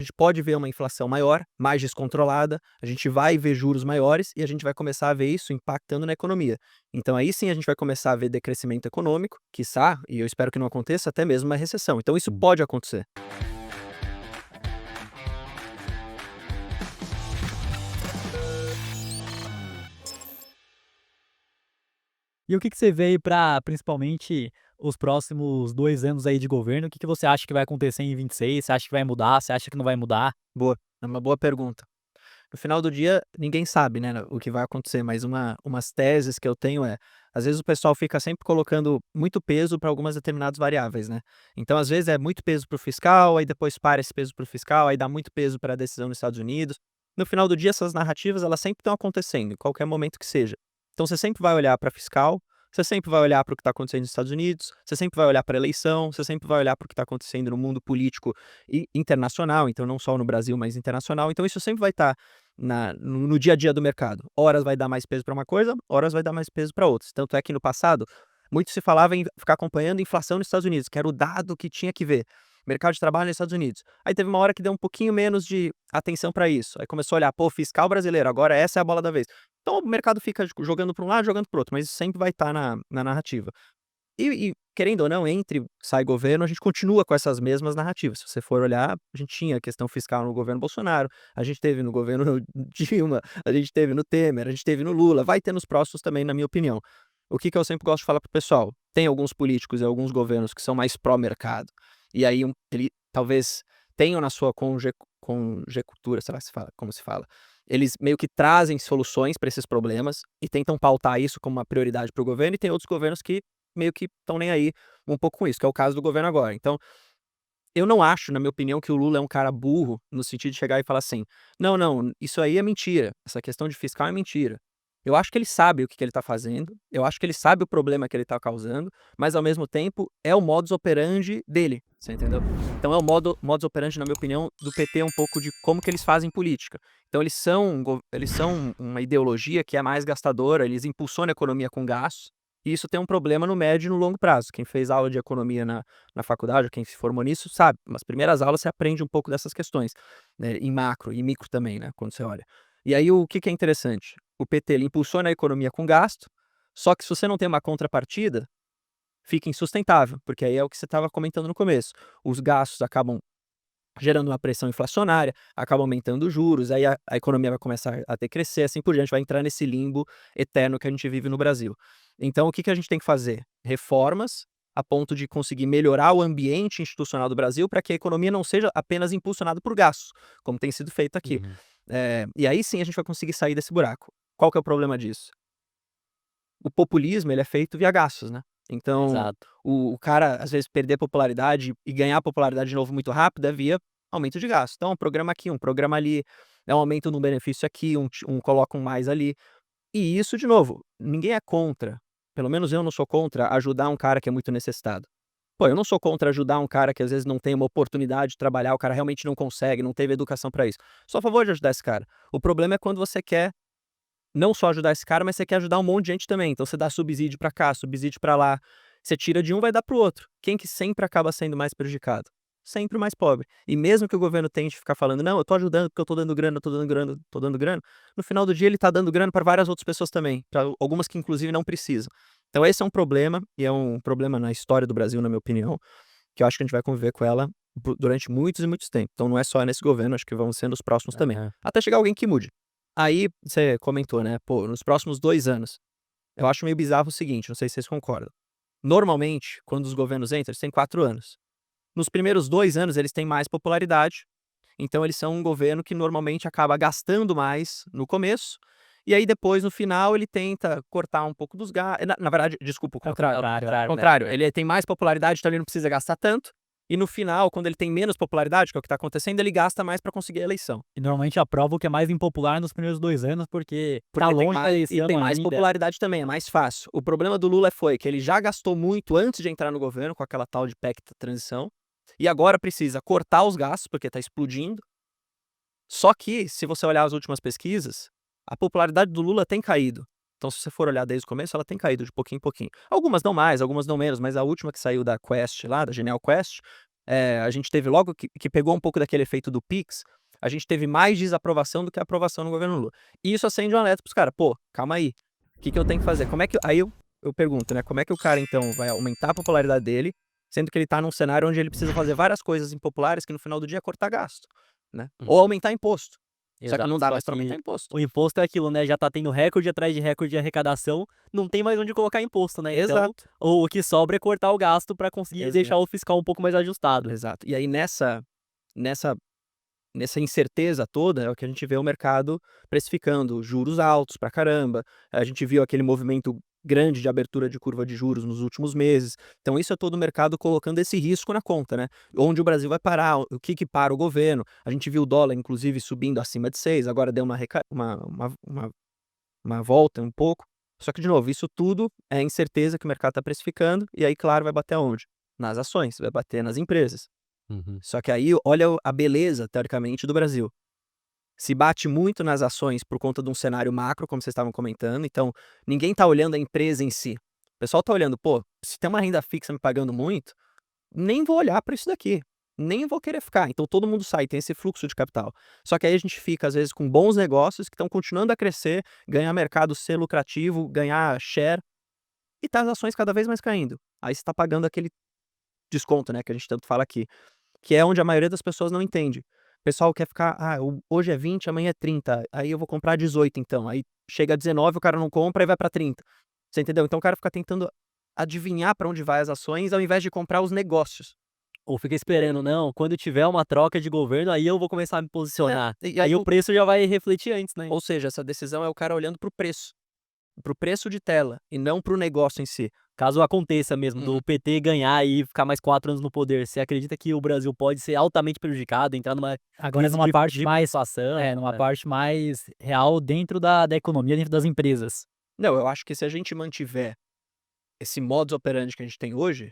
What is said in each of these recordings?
gente pode ver uma inflação maior, mais descontrolada, a gente vai ver juros maiores e a gente vai começar a ver isso impactando na economia. Então aí sim a gente vai começar a ver decrescimento econômico, quiçá, e eu espero que não aconteça, até mesmo uma recessão. Então isso Sim. pode acontecer. E o que você vê aí pra, principalmente, os próximos 2 anos aí de governo? O que você acha que vai acontecer em 26? Você acha que vai mudar? Você acha que não vai mudar? Boa, é uma boa pergunta. No final do dia, ninguém sabe, né, o que vai acontecer, mas umas teses que eu tenho às vezes o pessoal fica sempre colocando muito peso para algumas determinadas variáveis, né. Então, às vezes, é muito peso para o fiscal, aí depois para esse peso para o fiscal, aí dá muito peso para a decisão nos Estados Unidos. No final do dia, essas narrativas, elas sempre estão acontecendo, em qualquer momento que seja. Então você sempre vai olhar para fiscal, você sempre vai olhar para o que está acontecendo nos Estados Unidos, você sempre vai olhar para a eleição, você sempre vai olhar para o que está acontecendo no mundo político e internacional, então não só no Brasil, mas internacional. Então isso sempre vai estar no dia a dia do mercado. Horas vai dar mais peso para uma coisa, horas vai dar mais peso para outras. Tanto é que no passado, muito se falava em ficar acompanhando a inflação nos Estados Unidos, que era o dado que tinha que ver. Mercado de trabalho nos Estados Unidos. Aí teve uma hora que deu um pouquinho menos de atenção para isso. Aí começou a olhar, pô, fiscal brasileiro, agora essa é a bola da vez. Então o mercado fica jogando para um lado, jogando para o outro, mas isso sempre vai estar na narrativa. Querendo ou não, entre sai governo, a gente continua com essas mesmas narrativas. Se você for olhar, a gente tinha a questão fiscal no governo Bolsonaro, a gente teve no governo Dilma, a gente teve no Temer, a gente teve no Lula, vai ter nos próximos também, na minha opinião. O que eu sempre gosto de falar pro pessoal, tem alguns políticos e alguns governos que são mais pró-mercado, e aí ele talvez tenham na sua conjectura, sei lá se fala como se fala, eles meio que trazem soluções para esses problemas e tentam pautar isso como uma prioridade para o governo, e tem outros governos que meio que estão nem aí um pouco com isso, que é o caso do governo agora. Então, eu não acho, na minha opinião, que o Lula é um cara burro, no sentido de chegar e falar assim: "Não, não, isso aí é mentira, essa questão de fiscal é mentira". Eu acho que ele sabe o que ele tá fazendo, eu acho que ele sabe o problema que ele tá causando, mas ao mesmo tempo é o modus operandi dele, você entendeu? Então é o modus operandi, na minha opinião, do PT um pouco de como que eles fazem política. Então eles são uma ideologia que é mais gastadora, eles impulsionam a economia com gastos, e isso tem um problema no médio e no longo prazo. Quem fez aula de economia na faculdade, ou quem se formou nisso, sabe. Nas primeiras aulas você aprende um pouco dessas questões, né, em macro e micro também, né, quando você olha. E aí o que que é interessante? O PT ele impulsiona a economia com gasto, só que se você não tem uma contrapartida, fica insustentável, porque aí é o que você estava comentando no começo. Os gastos acabam gerando uma pressão inflacionária, acaba aumentando os juros, aí a economia vai começar a decrescer, assim por diante, vai entrar nesse limbo eterno que a gente vive no Brasil. Então o que que a gente tem que fazer? Reformas a ponto de conseguir melhorar o ambiente institucional do Brasil para que a economia não seja apenas impulsionada por gastos, como tem sido feito aqui. Uhum. E aí sim a gente vai conseguir sair desse buraco. Qual que é o problema disso? O populismo ele é feito via gastos, né. Então, Exato. o cara, às vezes, perder popularidade e ganhar popularidade de novo muito rápido é via aumento de gasto. Então, um programa aqui, um programa ali, é um aumento no benefício aqui, coloca um mais ali. E isso, de novo, ninguém é contra, pelo menos eu não sou contra ajudar um cara que é muito necessitado. Pô, eu não sou contra ajudar um cara que às vezes não tem uma oportunidade de trabalhar, o cara realmente não consegue, não teve educação pra isso. Sou a favor de ajudar esse cara. O problema é quando você quer não só ajudar esse cara, mas você quer ajudar um monte de gente também. Então você dá subsídio pra cá, subsídio pra lá. Você tira de um, vai dar para o outro. Quem que sempre acaba sendo mais prejudicado? Sempre o mais pobre. E mesmo que o governo tente ficar falando: "Não, eu tô ajudando porque eu tô dando grana, eu tô dando grana, tô dando grana", no final do dia ele tá dando grana para várias outras pessoas também, pra algumas que inclusive não precisam. Então esse é um problema, e é um problema na história do Brasil, na minha opinião, que eu acho que a gente vai conviver com ela durante muitos e muitos tempos. Então não é só nesse governo, acho que vão ser nos próximos também. Aham. Até chegar alguém que mude. Aí, você comentou, né, pô, nos próximos 2 anos. Eu acho meio bizarro o seguinte, não sei se vocês concordam. Normalmente, quando os governos entram, eles têm 4 anos. Nos primeiros 2 anos, eles têm mais popularidade, então eles são um governo que normalmente acaba gastando mais no começo, e aí depois, no final, ele tenta cortar um pouco dos gastos. Na verdade, desculpa, o É o contrário. contrário, O né. contrário, ele tem mais popularidade, então ele não precisa gastar tanto, e no final, quando ele tem menos popularidade, que é o que tá acontecendo, ele gasta mais pra conseguir a eleição. E normalmente aprova o que é mais impopular nos primeiros 2 anos, porque tá Porque longe da tem eleição mais ainda. popularidade também, é mais fácil. O problema do Lula foi que ele já gastou muito antes de entrar no governo, com aquela tal de PEC da transição, e agora precisa cortar os gastos, porque tá explodindo. Só que, se você olhar as últimas pesquisas, a popularidade do Lula tem caído. Então, se você for olhar desde o começo, ela tem caído de pouquinho em pouquinho. Algumas dão mais, algumas dão menos, mas a última que saiu da Quest lá, da Genial Quest, A gente teve logo que pegou um pouco daquele efeito do Pix, a gente teve mais desaprovação do que aprovação no governo Lula. E isso acende um alerta para os caras: "Pô, calma aí, o que que eu tenho que fazer?" Como é que aí eu pergunto, né, como é que o cara então vai aumentar a popularidade dele, sendo que ele tá num cenário onde ele precisa fazer várias coisas impopulares que no final do dia é cortar gasto, né, Hum. ou aumentar imposto. Só que Exato. não dá Só mais pra aumentar que imposto. o imposto é aquilo, né, já tá tendo recorde atrás de recorde de arrecadação, não tem mais onde colocar imposto, né, então Exato, o que sobra é cortar o gasto pra conseguir deixar exato, o fiscal um pouco mais ajustado. exato. E aí nessa nessa incerteza toda é o que a gente vê o mercado precificando juros altos pra caramba, a gente viu aquele movimento grande de abertura de curva de juros nos últimos meses, então isso é todo o mercado colocando esse risco na conta, né, onde o Brasil vai parar, o que que para o governo, a gente viu o dólar inclusive subindo acima de 6, agora deu uma volta um pouco, só que de novo, isso tudo é incerteza que o mercado está precificando, e aí claro vai bater aonde? Nas ações, vai bater nas empresas. Uhum. Só que aí olha a beleza, teoricamente, do Brasil. Se bate muito nas ações por conta de um cenário macro, como vocês estavam comentando, então ninguém está olhando a empresa em si. O pessoal está olhando: "Pô, se tem uma renda fixa me pagando muito, nem vou olhar para isso daqui, nem vou querer ficar". Então todo mundo sai, tem esse fluxo de capital. Só que aí a gente fica, às vezes, com bons negócios que estão continuando a crescer, ganhar mercado, ser lucrativo, ganhar share, e tá as ações cada vez mais caindo. Aí você está pagando aquele desconto, né, que a gente tanto fala aqui. Que é onde a maioria das pessoas não entende. O pessoal quer ficar: "Ah, hoje é 20, amanhã é 30, aí eu vou comprar 18 então", aí chega a 19 o cara não compra e vai pra 30. Você entendeu? Então o cara fica tentando adivinhar pra onde vai as ações ao invés de comprar os negócios. Ou fica esperando: "Não, quando tiver uma troca de governo, aí eu vou começar a me É, posicionar". e aí Aí o preço já vai refletir antes, né. ou seja, essa decisão é o cara olhando para o preço de tela e não para o negócio em si. Caso aconteça mesmo Uhum. do PT ganhar e ficar mais 4 anos no poder, você acredita que o Brasil pode ser altamente prejudicado, entrar numa Agora crise numa parte de mais inflação? numa parte mais real dentro da economia, dentro das empresas. Não, eu acho que se a gente mantiver esse modus operandi que a gente tem hoje,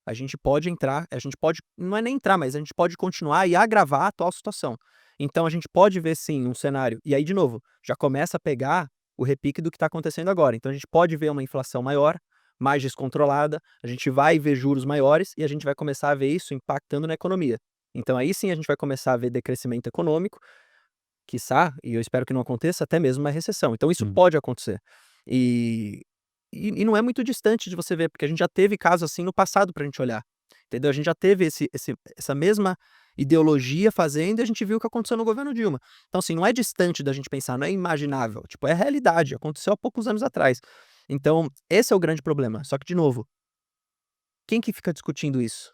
a gente pode entrar, a gente pode não é nem entrar, mas a gente pode continuar e agravar a atual situação. Então a gente pode ver sim um cenário e aí de novo, já começa a pegar o repique do que está acontecendo agora. Então a gente pode ver uma inflação maior, mais descontrolada, a gente vai ver juros maiores e a gente vai começar a ver isso impactando na economia. Então aí sim a gente vai começar a ver decrescimento econômico, quiçá, e eu espero que não aconteça, até mesmo uma recessão. Então isso Hum. pode acontecer. E e não é muito distante de você ver, porque a gente já teve casos assim no passado pra gente olhar, entendeu? A gente já teve essa mesma ideologia fazendo e a gente viu o que aconteceu no governo Dilma. Então assim, não é distante da gente pensar, não é imaginável, tipo, é realidade, aconteceu há poucos anos atrás. Então, esse é o grande problema. Só que de novo, quem que fica discutindo isso?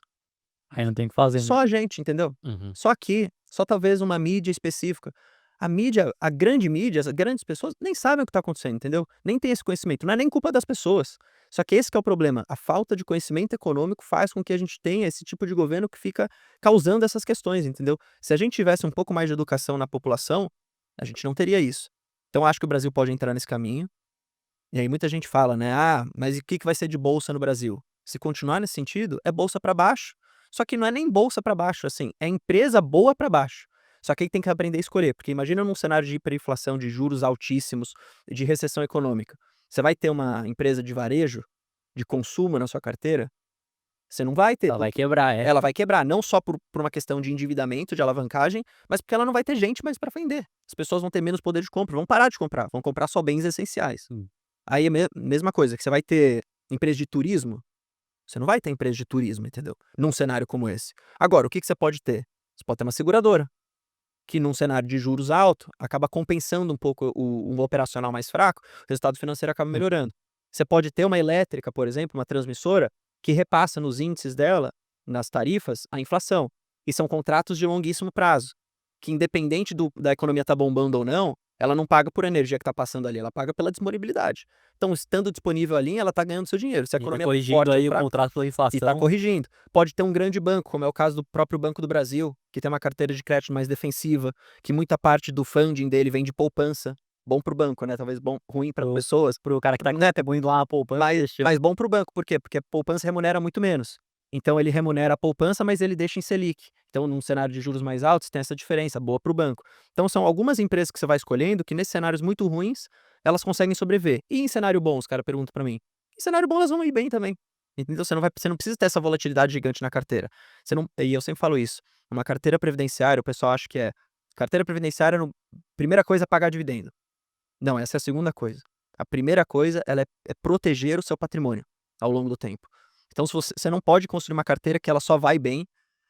Aí não tem o que fazer, né. Só a gente, entendeu? Uhum. Só aqui, só talvez uma mídia específica. A mídia, a grande mídia, as grandes pessoas nem sabem o que está acontecendo, entendeu? Nem tem esse conhecimento, não é nem culpa das pessoas. Só que esse que é o problema, a falta de conhecimento econômico faz com que a gente tenha esse tipo de governo que fica causando essas questões, entendeu? Se a gente tivesse um pouco mais de educação na população, a gente não teria isso. Então acho que o Brasil pode entrar nesse caminho. E aí muita gente fala, né: "Ah, mas e o que que vai ser de bolsa no Brasil?". Se continuar nesse sentido, é bolsa para baixo. Só que não é nem bolsa para baixo, assim, é empresa boa para baixo. Só que aí tem que aprender a escolher, porque imagina num cenário de hiperinflação, de juros altíssimos, de recessão econômica. Você vai ter uma empresa de varejo, de consumo na sua carteira? Você não vai ter, Ela vai porque quebrar, é. ela vai quebrar, não só por uma questão de endividamento, de alavancagem, mas porque ela não vai ter gente mais para vender. As pessoas vão ter menos poder de compra, vão parar de comprar, vão comprar só bens essenciais. Hum. Aí é mesma coisa, que você vai ter empresa de turismo, você não vai ter empresa de turismo, entendeu? Num cenário como esse. Agora, o que que você pode ter? Você pode ter uma seguradora, que num cenário de juros alto, acaba compensando um pouco um operacional mais fraco, o resultado financeiro acaba Hum. melhorando. Você pode ter uma elétrica, por exemplo, uma transmissora, que repassa nos índices dela, nas tarifas, a inflação. E são contratos de longuíssimo prazo, que independente da economia estar bombando ou não, ela não paga por energia que está passando ali, ela paga pela disponibilidade. Então, estando disponível ali, ela está ganhando seu dinheiro. Se a E tá economia tá corrigindo forte ou aí o fraca, contrato pela e está inflação. corrigindo. Pode ter um grande banco, como é o caso do próprio Banco do Brasil, que tem uma carteira de crédito mais defensiva, que muita parte do funding dele vem de poupança. Bom para o banco, né? Talvez bom, ruim para as Pro pessoas, pro cara que tá né? contribuindo lá na poupança, deixa Mas bom para o banco, por quê? Porque a poupança remunera muito menos. Então ele remunera a poupança, mas ele deixa em Selic. Então, num cenário de juros mais altos, tem essa diferença, boa para o banco. Então, são algumas empresas que você vai escolhendo que, nesses cenários muito ruins, elas conseguem sobreviver. E em cenário bom, os caras perguntam para mim. Em cenário bom, elas vão ir bem também. Então você não precisa ter essa volatilidade gigante na carteira. Você não e eu sempre falo isso, uma carteira previdenciária, o pessoal acha que é carteira previdenciária primeira coisa é pagar dividendo. Não, essa é a segunda coisa. A primeira coisa, ela é proteger o seu patrimônio ao longo do tempo. Então se você não pode construir uma carteira que ela só vai bem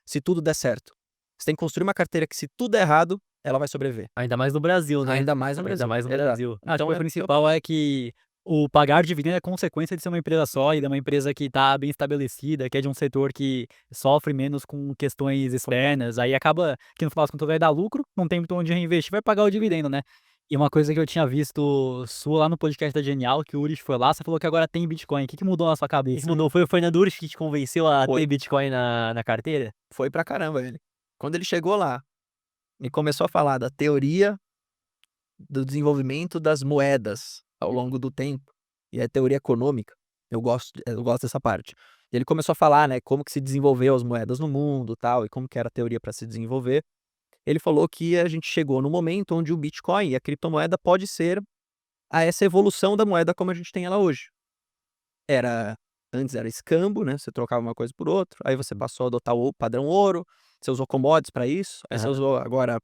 se tudo der certo. Você tem que construir uma carteira que se tudo der errado, ela vai sobreviver. Ainda mais no Brasil, né? Ainda mais no Brasil. Ainda mais no Exato. Brasil. Acho Então que o principal é que o pagar dividendo é consequência de ser uma empresa só e de uma empresa que tá bem estabelecida, que é de um setor que sofre menos com questões externas, aí acaba que no final das contas vai dar lucro, não tem muito onde reinvestir, vai pagar o dividendo, né? E uma coisa que eu tinha visto sua lá no podcast da Genial, que o Urich foi lá, você falou que agora tem Bitcoin. O que mudou na sua O que cabeça? mudou foi o Fernando Urich que te convenceu a Foi. ter Bitcoin na carteira? Foi pra caramba ele. Quando ele chegou lá e começou a falar da teoria do desenvolvimento das moedas ao longo do tempo, e a teoria econômica, eu gosto dessa parte. E ele começou a falar, né, como que se desenvolveu as moedas no mundo, tal, e como que era a teoria para se desenvolver. Ele falou que a gente chegou no momento onde o Bitcoin e a criptomoeda pode ser essa evolução da moeda como a gente tem ela hoje. Antes era escambo, né, você trocava uma coisa por outra, aí você passou a adotar o padrão ouro, você usou commodities para isso, aí você Aham. usou agora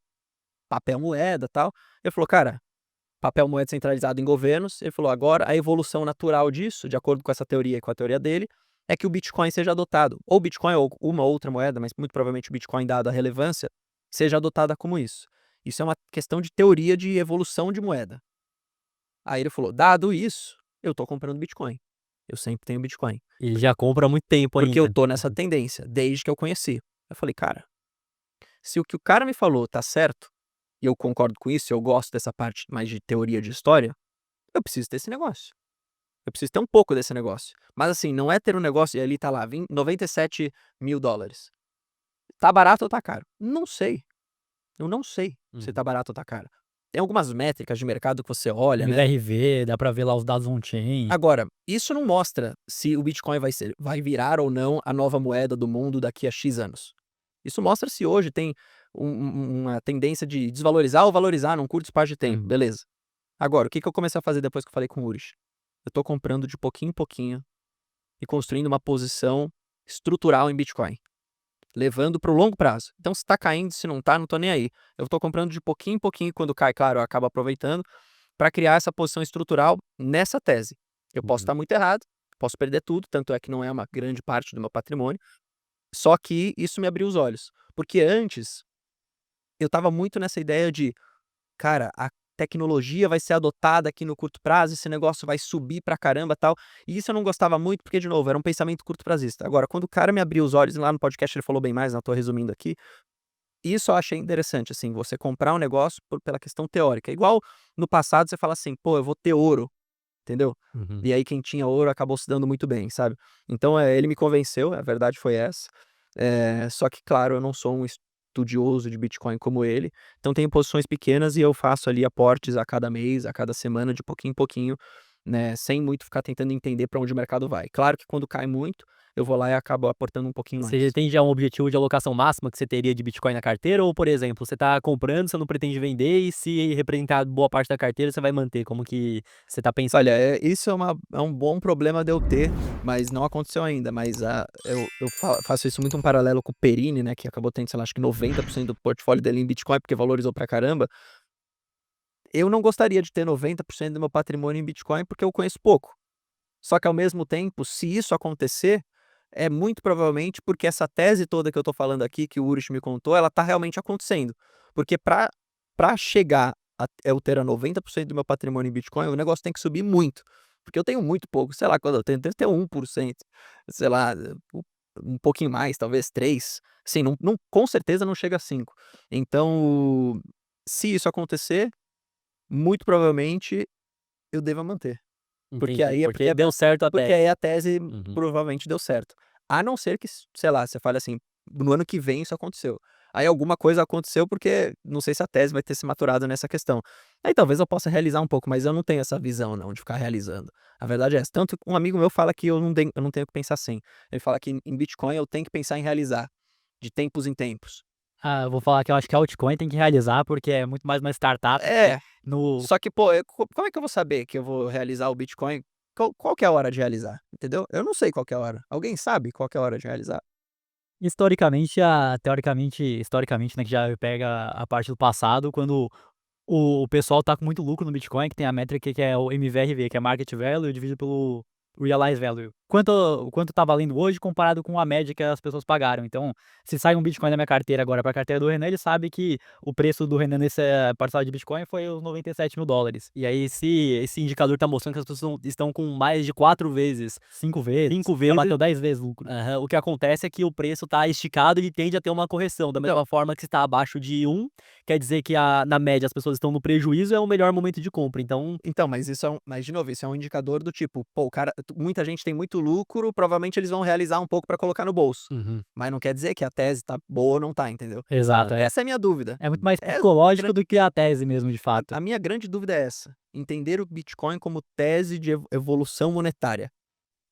papel moeda, tal. Ele falou: "Cara, papel moeda centralizado em governos", ele falou: "Agora a evolução natural disso, de acordo com essa teoria e com a teoria dele, é que o Bitcoin seja adotado, ou Bitcoin ou uma outra moeda, mas muito provavelmente o Bitcoin, dada a relevância, seja adotada como isso. Isso é uma questão de teoria de evolução de moeda". Aí ele falou: "Dado isso, eu tô comprando Bitcoin. Eu sempre tenho Bitcoin, Ele já compra há muito tempo porque eu ainda. tô nessa tendência, desde que eu conheci". Eu falei: "Cara, se o que o cara me falou tá certo, e eu concordo com isso, eu gosto dessa parte mais de teoria de história, eu preciso ter esse negócio. Eu preciso ter um pouco desse negócio". Mas assim, não é ter um negócio e ali tá lá, $97.000. Tá barato ou tá caro? Não sei. Eu não sei se tá Uhum. barato ou tá caro. Tem algumas métricas de mercado que você olha, né. MRV, dá pra ver lá os dados on-chain. Agora, isso não mostra se o Bitcoin vai virar ou não a nova moeda do mundo daqui a X anos. Isso mostra se hoje tem uma tendência de desvalorizar ou valorizar num curto espaço de tempo, Uhum. beleza. Agora, o que que eu comecei a fazer depois que eu falei com o Urich? Eu tô comprando de pouquinho em pouquinho e construindo uma posição estrutural em Bitcoin, levando para o longo prazo. Então, se tá caindo, se não tá, não tô nem aí. Eu tô comprando de pouquinho em pouquinho e quando cai, claro, eu acabo aproveitando para criar essa posição estrutural nessa tese. Eu posso estar Uhum. muito errado, posso perder tudo, tanto é que não é uma grande parte do meu patrimônio, só que isso me abriu os olhos, porque antes eu estava muito nessa ideia de: "Cara, a tecnologia vai ser adotada aqui no curto prazo, esse negócio vai subir pra caramba, tal". E isso eu não gostava muito, porque de novo, era um pensamento curto-prazista. Agora, quando o cara me abriu os olhos, e lá no podcast ele falou bem mais, né, eu tô resumindo aqui, isso eu achei interessante, assim, você comprar um negócio pela questão teórica. Igual no passado você fala assim: "Pô, eu vou ter ouro", entendeu? Uhum. E aí quem tinha ouro acabou se dando muito bem, sabe. Então, ele me convenceu, a verdade foi essa. Só que claro, eu não sou um estudioso de Bitcoin como ele, então tenho posições pequenas e eu faço ali aportes a cada mês, a cada semana, de pouquinho em pouquinho, né, sem muito ficar tentando entender para onde o mercado vai. Claro que quando cai muito, eu vou lá e acabo aportando um pouquinho Você mais. tem já um objetivo de alocação máxima que você teria de Bitcoin na carteira? Ou, por exemplo, você tá comprando, você não pretende vender e se representar boa parte da carteira, você vai manter? Como que você tá pensando? Olha, isso é um bom problema de eu ter, mas não aconteceu ainda, mas eu faço isso muito um paralelo com o Perini, né, que acabou tendo, sei lá, acho que 90% do portfólio dele em Bitcoin, porque valorizou pra caramba. Eu não gostaria de ter 90% do meu patrimônio em Bitcoin, porque eu conheço pouco. Só que ao mesmo tempo, se isso acontecer, é muito provavelmente porque essa tese toda que eu tô falando aqui, que o Urich me contou, ela tá realmente acontecendo. Porque pra chegar a eu ter a 90% do meu patrimônio em Bitcoin, o negócio tem que subir muito. Porque eu tenho muito pouco, sei lá quando eu tenho, devo ter 1%, sei lá, um pouquinho mais, talvez 3, assim, não com certeza não chega a 5. Então, se isso acontecer, muito provavelmente eu deva manter. Porque Entendi, aí porque deu certo porque até. aí a tese Uhum. provavelmente deu certo. A não ser que, sei lá, você fale assim: "No ano que vem isso aconteceu". Aí alguma coisa aconteceu, porque não sei se a tese vai ter se maturado nessa questão. Aí talvez eu possa realizar um pouco, mas eu não tenho essa visão não, de ficar realizando. A verdade é essa. Tanto que um amigo meu fala que eu não tenho que pensar assim. Ele fala que em Bitcoin eu tenho que pensar em realizar, de tempos em tempos. Ah, eu vou falar que eu acho que a altcoin tem que realizar, porque é muito mais uma startup, né, É, no só que, pô, como é que eu vou saber que eu vou realizar o Bitcoin qual que é a hora de realizar, entendeu? Eu não sei qual que é a hora. Alguém sabe qual que é a hora de realizar? Historicamente, historicamente, né, que já pega a parte do passado, quando o pessoal tá com muito lucro no Bitcoin, que tem a métrica que é o MVRV, que é Market Value dividido pelo Realized Value. Quanto tá valendo hoje comparado com a média que as pessoas pagaram. Então, se sai um Bitcoin da minha carteira agora para a carteira do Renan, ele sabe que o preço do Renan nessa parcela de Bitcoin foi os $97.000. E aí esse indicador tá mostrando que as pessoas estão com mais de 4 vezes, 5 vezes, 5 já vezes. bateu 10 vezes lucro. Aham, o que acontece é que o preço tá esticado e tende a ter uma correção, da mesma forma que se tá abaixo de 1, quer dizer que na média as pessoas estão no prejuízo, é o melhor momento de compra, então Então, mas isso mas de novo, isso é um indicador do tipo, pô, o cara muita gente tem muito lucro, provavelmente eles vão realizar um pouco pra colocar no bolso. Uhum. Mas não quer dizer que a tese tá boa ou não tá, entendeu? Exato, Essa é a minha dúvida. é muito mais É psicológico do que a tese mesmo, de fato. a minha grande dúvida é essa, entender o Bitcoin como tese de evolução monetária.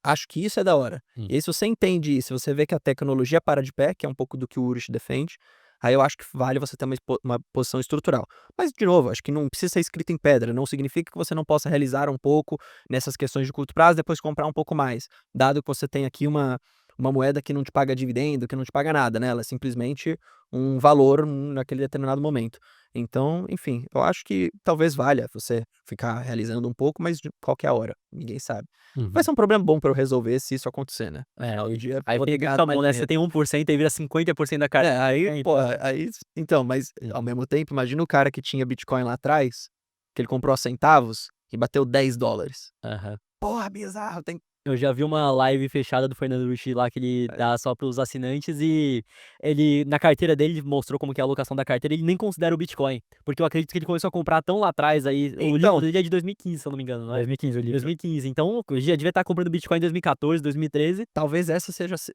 Acho que isso é da hora. E aí se você entende isso, você vê que a tecnologia para de pé, que é um pouco do que o Urich defende, aí eu acho que vale você ter uma posição estrutural. Mas, de novo, acho que não precisa ser escrito em pedra, não significa que você não possa realizar um pouco nessas questões de curto prazo, depois comprar um pouco mais, dado que você tem aqui uma moeda que não te paga dividendo, que não te paga nada, né, ela é simplesmente um valor naquele determinado momento. Então, enfim, eu acho que talvez valha você ficar realizando um pouco, mas de qualquer hora, ninguém sabe. Vai Uhum. ser um problema bom pra eu resolver se isso acontecer, né. Um dia aí vou ter que fica gastar mais bom, né, você dinheiro. tem 1% aí vira 50% da É, aí, carteira, porra, aí então, mas ao mesmo tempo, imagina o cara que tinha Bitcoin lá atrás, que ele comprou a centavos e bateu $10. Aham. Porra, bizarro, tem Eu já vi uma live fechada do Fernando Rush lá que ele dá só para os assinantes e ele, na carteira dele, ele mostrou como que é a alocação da carteira, ele nem considera o Bitcoin, porque eu acredito que ele começou a comprar tão lá atrás aí, o livro então, dele é de 2015, se eu não me engano, não é? 2015 o livro. 2015, então eu já devia estar comprando Bitcoin em 2014, 2013. talvez essa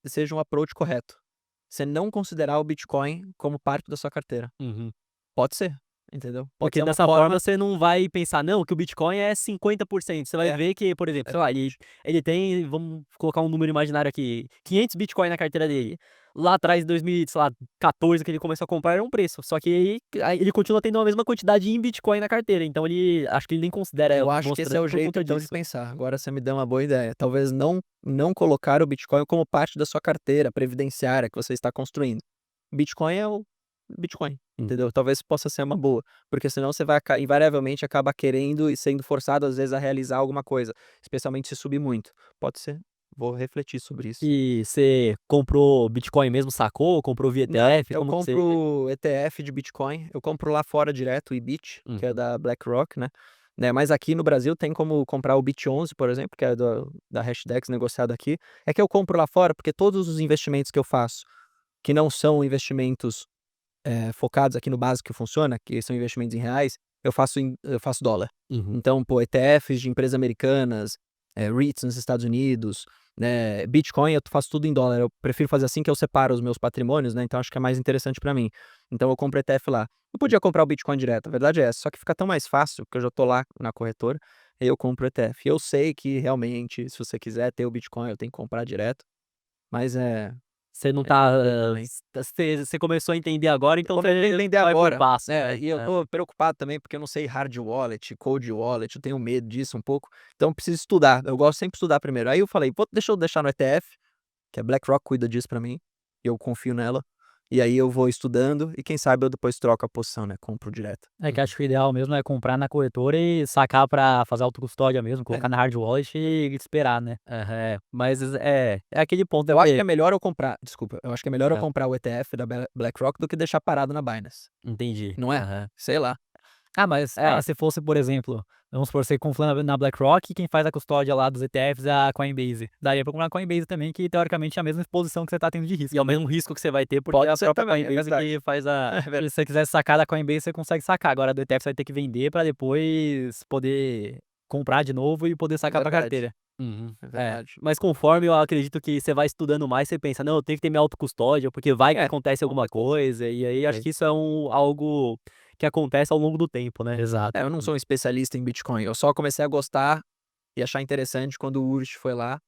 seja um approach correto. Você não considerar o Bitcoin como parte da sua carteira. Uhum. Pode ser, entendeu? Pode Porque ser uma dessa forma forma você não vai pensar, não, que o Bitcoin é 50%. Você vai é, ver que, por exemplo, sei lá, ele tem, vamos colocar um número imaginário aqui, 500 Bitcoin na carteira dele. Lá atrás, em 2014, que ele começou a comprar, era um preço. Só que aí ele continua tendo a mesma quantidade em Bitcoin na carteira. Então acho que ele nem considera eu acho que esse é mostrando o por jeito conta então de disso. pensar. Agora você me deu uma boa ideia. Talvez não colocar o Bitcoin como parte da sua carteira previdenciária que você está construindo. Bitcoin é o Bitcoin, Hum. entendeu? Talvez possa ser uma boa, porque senão você vai invariavelmente acaba querendo e sendo forçado às vezes a realizar alguma coisa, especialmente se subir muito. Pode ser. Vou refletir sobre isso. E você comprou Bitcoin mesmo, sacou? Comprou via Não, ETF? eu Como que você. compro ETF de Bitcoin, eu compro lá fora direto o IBIT, que é Uhum. da BlackRock, né, mas aqui no Brasil tem como comprar o BIT11, por exemplo, que é da Hashdex negociado aqui. É que eu compro lá fora porque todos os investimentos que eu faço, que não são investimentos, focados aqui no básico que funciona, que são investimentos em reais, eu faço dólar. Uhum. Então, pô, ETFs de empresas americanas, REITs nos Estados Unidos, né, Bitcoin eu faço tudo em dólar, eu prefiro fazer assim que eu separo os meus patrimônios, né, então acho que é mais interessante pra mim. Então eu compro ETF lá. Eu podia comprar o Bitcoin direto, a verdade é essa, só que fica tão mais fácil, porque eu já tô lá na corretora, aí eu compro o ETF. Eu sei que realmente, se você quiser ter o Bitcoin, eu tenho que comprar direto, mas Você não é tá. também. Você começou a entender agora, então Comecei a você entender vai por agora, passo, né, né? e eu É. tô preocupado também, porque eu não sei hard wallet, cold wallet, eu tenho medo disso um pouco, então eu preciso estudar, eu gosto sempre de estudar primeiro. Aí eu falei: deixa eu deixar no ETF", que a BlackRock cuida disso pra mim, e eu confio nela, e aí eu vou estudando e quem sabe eu depois troco a posição, né, compro direto. É que acho que o ideal mesmo é comprar na corretora e sacar pra fazer autocustódia mesmo, É, colocar na hard wallet e esperar, né. Aham, é. Mas é aquele ponto, eu acho que é. é melhor eu comprar desculpa, eu acho que é melhor eu É, comprar o ETF da BlackRock do que deixar parado na Binance, entendi. não é? Aham. Sei lá. Ah, mas, É, se fosse, por exemplo, vamos supor, você confia na BlackRock e quem faz a custódia lá dos ETFs é a Coinbase. Daria pra comprar na Coinbase também, que teoricamente é a mesma exposição que você tá tendo de e risco. é o mesmo risco que você vai ter, porque é Pode a ser própria também, é Coinbase verdade. que faz a. É Se verdade. você quiser sacar da Coinbase, você consegue sacar. Agora do ETF você vai ter que vender pra depois poder comprar de novo e poder É sacar pra verdade, carteira. Uhum, é é. verdade. Mas conforme eu acredito que você vai estudando mais, você pensa, não, eu tenho que ter minha autocustódia, porque vai que É, acontece com alguma certeza. coisa, e aí acho É. que isso é algo que acontece ao longo do tempo, né? Exato. Eu não sou um especialista em Bitcoin, eu só comecei a gostar e achar interessante quando o Urich foi lá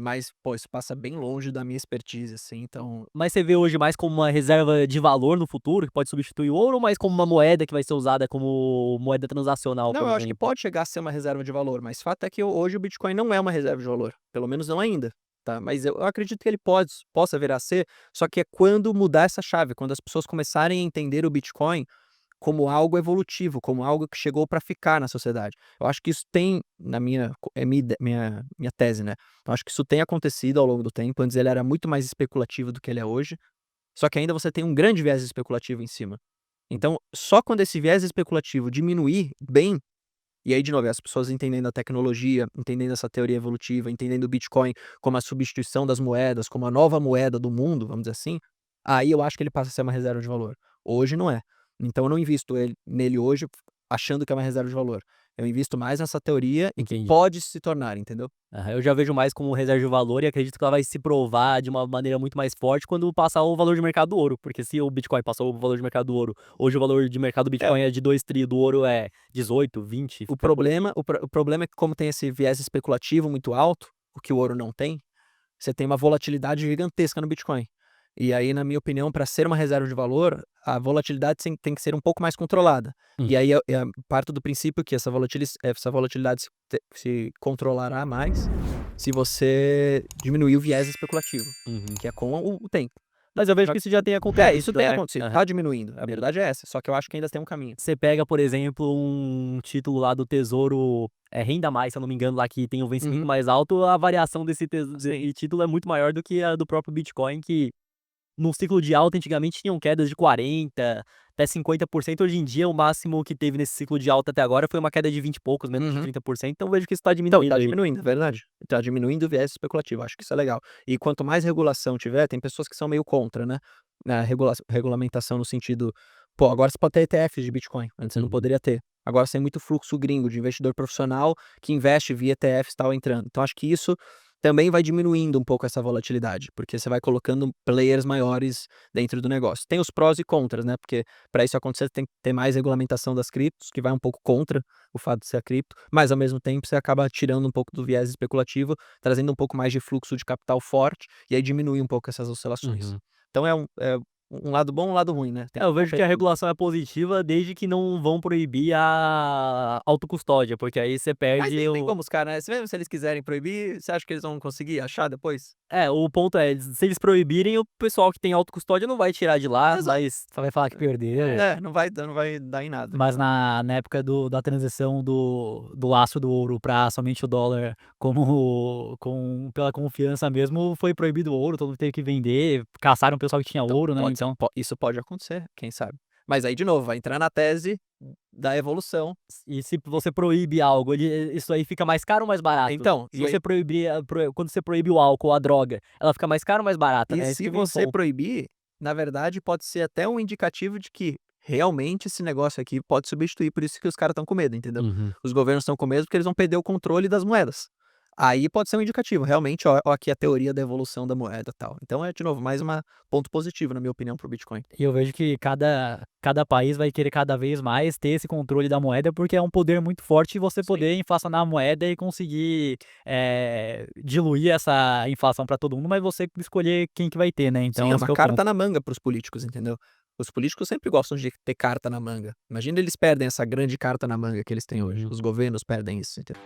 Mas, pô, isso passa bem longe da minha expertise, assim, então Mas você vê hoje mais como uma reserva de valor no futuro, que pode substituir o ouro, ou mais como uma moeda que vai ser usada como moeda transacional, não, por eu acho que exemplo? pode chegar a ser uma reserva de valor, mas fato é que hoje o Bitcoin não é uma reserva de valor, pelo menos não ainda, tá. Mas eu acredito que ele possa vir a ser, só que é quando mudar essa chave, quando as pessoas começarem a entender o Bitcoin como algo evolutivo, como algo que chegou para ficar na sociedade. Eu acho que isso tem na minha tese, né. Eu acho que isso tem acontecido ao longo do tempo. Antes ele era muito mais especulativo do que ele é hoje, só que ainda você tem um grande viés especulativo em cima. Então, só quando esse viés especulativo diminuir bem, e aí de novo, as pessoas entendendo a tecnologia, entendendo essa teoria evolutiva, entendendo o Bitcoin como a substituição das moedas, como a nova moeda do mundo, vamos dizer assim, aí eu acho que ele passa a ser uma reserva de valor. Hoje não é. Então eu não invisto nele hoje achando que é uma reserva de valor. Eu invisto mais nessa teoria e que Entendi. pode se tornar, entendeu? Aham, eu já vejo mais como reserva de valor e acredito que ela vai se provar de uma maneira muito mais forte quando passar o valor de mercado do ouro, porque se o Bitcoin passou o valor de mercado do ouro, hoje o valor de mercado do É, Bitcoin é de 2 tri, do ouro é 18, 20, o fica por aí. problema, o problema é que como tem esse viés especulativo muito alto, o que o ouro não tem, você tem uma volatilidade gigantesca no Bitcoin. E aí, na minha opinião, para ser uma reserva de valor, a volatilidade tem que ser um pouco mais controlada. Hum. E aí eu parto do princípio que essa volatilidade se controlará mais se você diminuir o viés especulativo, Uhum. que é com o tempo. Mas eu vejo Só que que isso já tem isso acontecido, tem né. acontecido, Aham. tá diminuindo, a verdade é essa, só que eu acho que ainda tem um caminho. Você pega, por exemplo, um título lá do Tesouro, Renda Mais, se eu não me engano, lá que tem um vencimento Uhum, mais alto, a variação sim. desse título é muito maior do que a do próprio Bitcoin, que no ciclo de alta antigamente tinham quedas de 40 até 50%. Hoje em dia o máximo que teve nesse ciclo de alta até agora foi uma queda de 20 e poucos, menos de Uhum. 30%, então vejo que isso tá Então, e tá diminuindo aí. diminuindo, é verdade. Tá diminuindo o viés especulativo, acho que isso é legal. E quanto mais regulação tiver, tem pessoas que são meio contra, né, a regulamentação no sentido, pô, agora você pode ter ETFs de Bitcoin, antes você não Uhum. poderia ter. Agora você tem muito fluxo gringo de investidor profissional que investe via ETFs e tal entrando. Então acho que isso também vai diminuindo um pouco essa volatilidade, porque você vai colocando players maiores dentro do negócio. Tem os prós e contras, né, porque para isso acontecer tem que ter mais regulamentação das criptos, que vai um pouco contra o fato de ser a cripto, mas ao mesmo tempo você acaba tirando um pouco do viés especulativo, trazendo um pouco mais de fluxo de capital forte, e aí diminui um pouco essas oscilações. Uhum. Então é um lado bom e um lado ruim, né, tem É, eu que vejo que ter a tudo. regulação é positiva desde que não vão proibir a autocustódia, porque aí você Mas perde nem tem o como os caras, né, mesmo se eles quiserem proibir, você acha que eles vão conseguir achar depois? o ponto é, se eles proibirem, o pessoal que tem autocustódia não vai tirar de lá, Exato. mas só vai falar que perderam. É, não vai dar em nada. Mas na época da transição do lastro do ouro para somente o dólar pela confiança mesmo, foi proibido o ouro, todo mundo teve que vender, caçaram o pessoal que tinha Então, ouro, né, então isso pode acontecer, quem sabe. Mas aí de novo, vai entrar na tese da evolução. e se você proíbe algo, isso aí fica mais caro ou mais barato? Então, Se você proibir quando você proíbe o álcool ou a droga, ela fica mais cara ou mais barata, e né, esse se que vem o você ponto. proibir, na verdade pode ser até um indicativo de que realmente esse negócio aqui pode substituir, por isso que os caras estão com medo, entendeu. Uhum. Os governos estão com medo porque eles vão perder o controle das moedas. Aí pode ser um indicativo, realmente, ó aqui a teoria da evolução da moeda, tal. Então é, de novo, mais uma ponto positivo, na minha opinião, para o Bitcoin. e eu vejo que cada país vai querer cada vez mais ter esse controle da moeda, porque é um poder muito forte você Sim. poder inflacionar a moeda e conseguir, diluir essa inflação para todo mundo, mas você escolher quem que vai ter, né, Sim, então é esse uma que é o ponto. carta na manga para os políticos, entendeu. Os políticos sempre gostam de ter carta na manga. Imagina eles perdem essa grande carta na manga que eles têm hoje, Uhum. os governos perdem isso, entendeu.